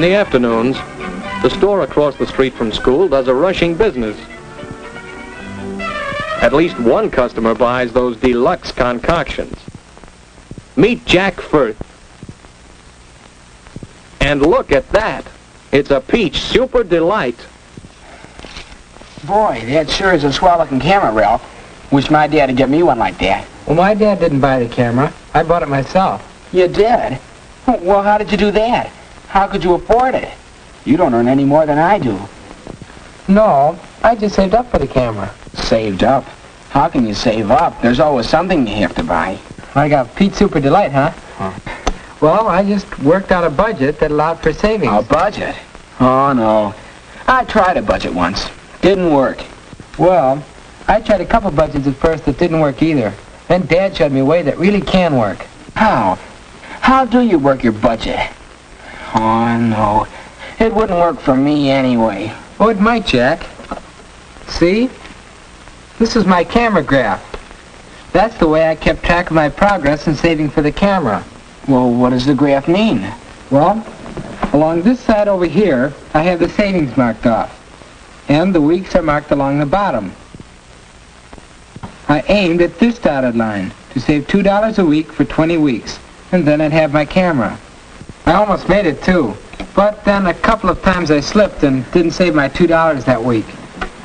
the afternoons, the store across the street from school does a rushing business. At least one customer buys those deluxe concoctions. Meet Jack Thrift. And look at that. It's a peach super delight. Boy, that sure is a swell-looking camera, Ralph. Wish my dad would get me one like that. Well, my dad didn't buy the camera. I bought it myself. You did? Well, how did you do that? How could you afford it? You don't earn any more than I do. No, I just saved up for the camera. Saved up? How can you save up? There's always something you have to buy. I got Peach Super Delight, huh? Well, I just worked out a budget that allowed for savings. A budget? Oh, no. I tried a budget once. Didn't work. Well, I tried a couple budgets at first that didn't work either. Then Dad showed me a way that really can work. How? How do you work your budget? Oh, no. It wouldn't work for me anyway. Oh, it might, Jack. See? This is my camera graph. That's the way I kept track of my progress in saving for the camera. Well, what does the graph mean? Well, along this side over here, I have the savings marked off. And the weeks are marked along the bottom. I aimed at this dotted line to save $2 a week for 20 weeks, and then I'd have my camera. I almost made it too, but then a couple of times I slipped and didn't save my $2 that week.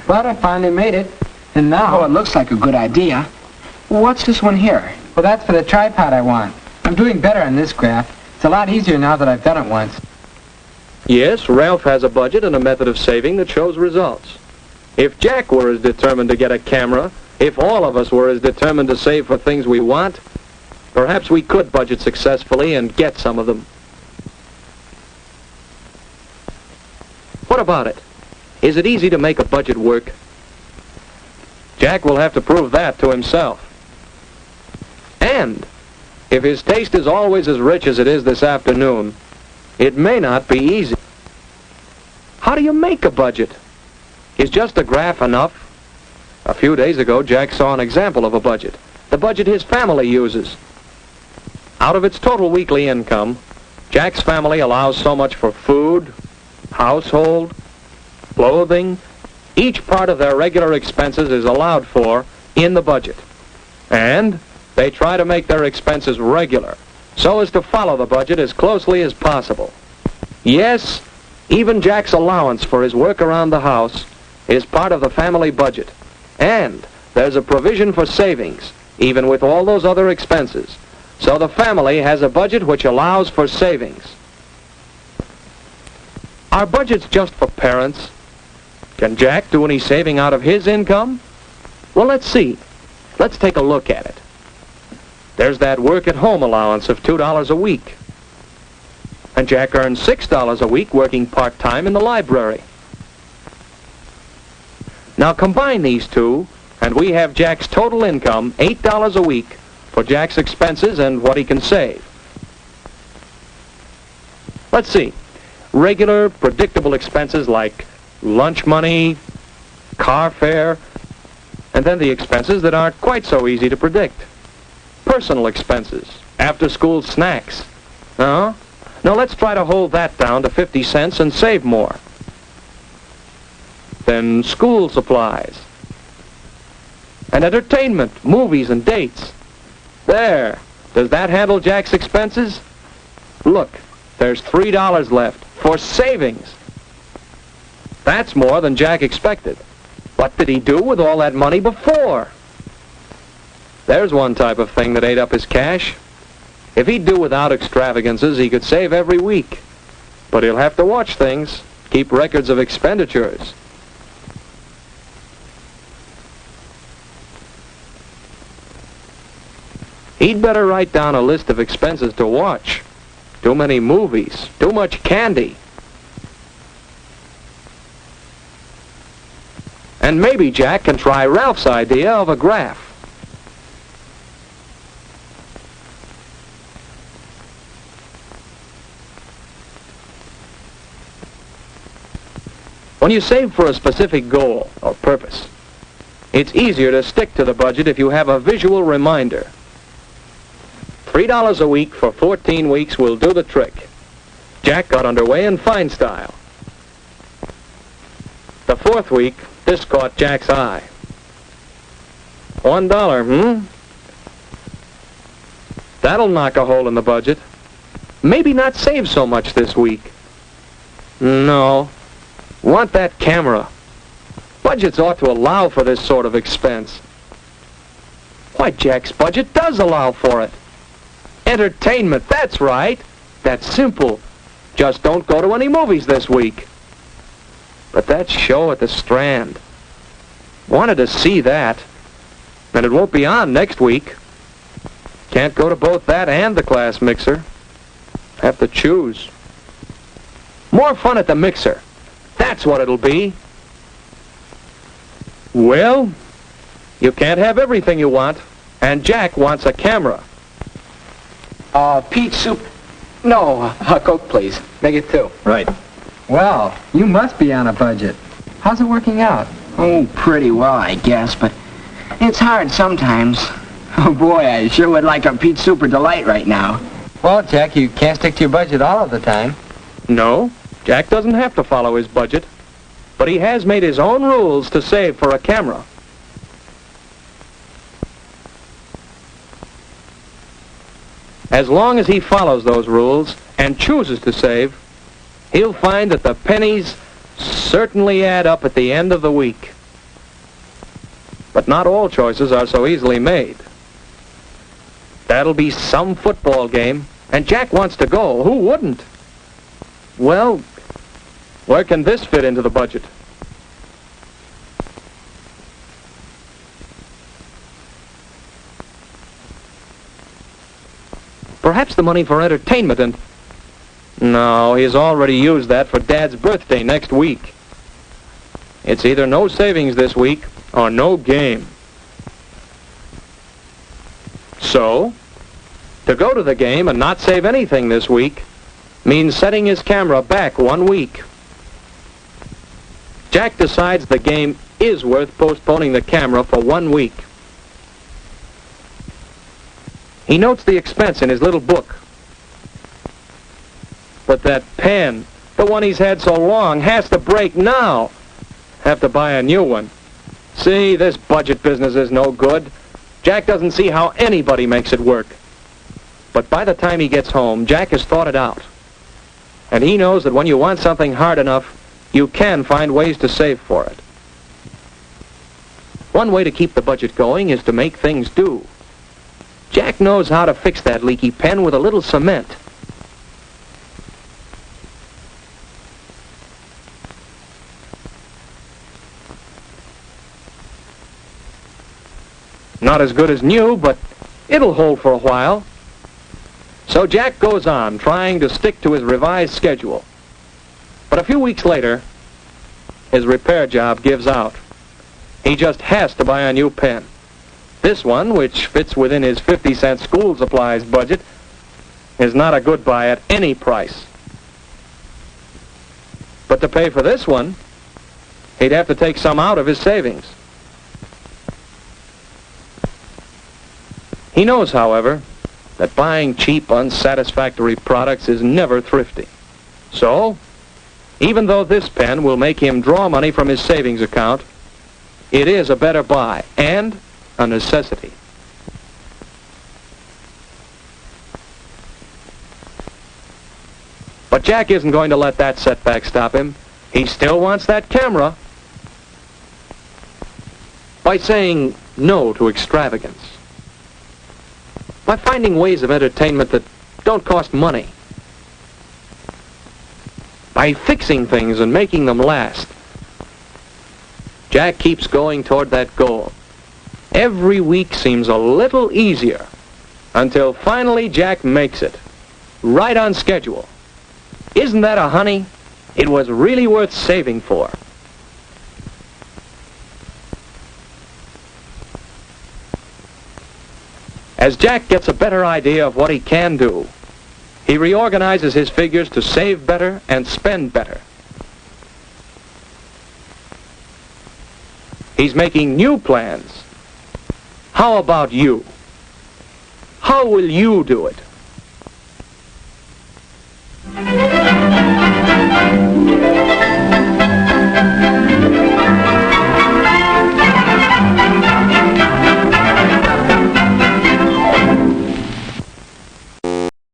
But I finally made it, and now... Oh, it looks like a good idea. What's this one here? Well, that's for the tripod I want. I'm doing better on this graph. It's a lot easier now that I've done it once. Yes, Ralph has a budget and a method of saving that shows results. If Jack were as determined to get a camera, if all of us were as determined to save for things we want, perhaps we could budget successfully and get some of them. What about it? Is it easy to make a budget work? Jack will have to prove that to himself. And if his taste is always as rich as it is this afternoon, it may not be easy. How do you make a budget? Is just a graph enough? A few days ago, Jack saw an example of a budget, the budget his family uses. Out of its total weekly income, Jack's family allows so much for food, household, clothing. Each part of their regular expenses is allowed for in the budget. And they try to make their expenses regular, so as to follow the budget as closely as possible. Yes, even Jack's allowance for his work around the house is part of the family budget. And there's a provision for savings, even with all those other expenses. So the family has a budget which allows for savings. Are budgets just for parents? Can Jack do any saving out of his income? Well, let's see. Let's take a look at it. There's that work-at-home allowance of $2 a week. And Jack earns $6 a week working part-time in the library. Now combine these two, and we have Jack's total income, $8 a week, for Jack's expenses and what he can save. Let's see. Regular, predictable expenses like lunch money, car fare, and then the expenses that aren't quite so easy to predict. Personal expenses, after-school snacks. Now let's try to hold that down to 50 cents and save more. Then school supplies. And entertainment, movies and dates. There. Does that handle Jack's expenses? Look, there's $3 left for savings. That's more than Jack expected. What did he do with all that money before? There's one type of thing that ate up his cash. If he'd do without extravagances, he could save every week. But he'll have to watch things, keep records of expenditures. He'd better write down a list of expenses to watch. Too many movies, too much candy. And maybe Jack can try Ralph's idea of a graph. When you save for a specific goal or purpose, it's easier to stick to the budget if you have a visual reminder. $3 a week for 14 weeks will do the trick. Jack got underway in fine style. The fourth week, this caught Jack's eye. $1, That'll knock a hole in the budget. Maybe not save so much this week. No. Want that camera. Budgets ought to allow for this sort of expense. Why, Jack's budget does allow for it. Entertainment, that's right. That's simple. Just don't go to any movies this week. But that show at the Strand. Wanted to see that. And it won't be on next week. Can't go to both that and the class mixer. Have to choose. More fun at the mixer. That's what it'll be. Well, you can't have everything you want, and Jack wants a camera. Peach soup. No, a Coke, please. Make it 2. Right. Well, you must be on a budget. How's it working out? Oh, pretty well, I guess, but it's hard sometimes. Oh, boy, I sure would like a peach super delight right now. Well, Jack, you can't stick to your budget all of the time. No, Jack doesn't have to follow his budget, but he has made his own rules to save for a camera. As long as he follows those rules and chooses to save, he'll find that the pennies certainly add up at the end of the week. But not all choices are so easily made. That'll be some football game, and Jack wants to go. Who wouldn't? Well, where can this fit into the budget? Perhaps the money for entertainment and... No, he's already used that for Dad's birthday next week. It's either no savings this week or no game. So, to go to the game and not save anything this week means setting his camera back 1 week. Jack decides the game is worth postponing the camera for 1 week. He notes the expense in his little book. But that pen, the one he's had so long, has to break now. Have to buy a new one. See, this budget business is no good. Jack doesn't see how anybody makes it work. But by the time he gets home, Jack has thought it out. And he knows that when you want something hard enough, you can find ways to save for it. One way to keep the budget going is to make things do. Jack knows how to fix that leaky pen with a little cement. Not as good as new, but it'll hold for a while. So Jack goes on, trying to stick to his revised schedule. But a few weeks later, his repair job gives out. He just has to buy a new pen. This one, which fits within his 50-cent school supplies budget, is not a good buy at any price. But to pay for this one, he'd have to take some out of his savings. He knows, however, that buying cheap, unsatisfactory products is never thrifty. So, even though this pen will make him draw money from his savings account, it is a better buy and a necessity. But Jack isn't going to let that setback stop him. He still wants that camera. By saying no to extravagance. By finding ways of entertainment that don't cost money. By fixing things and making them last. Jack keeps going toward that goal. Every week seems a little easier until finally Jack makes it. Right on schedule. Isn't that a honey? It was really worth saving for. As Jack gets a better idea of what he can do, he reorganizes his figures to save better and spend better. He's making new plans. How about you? How will you do it? Bye.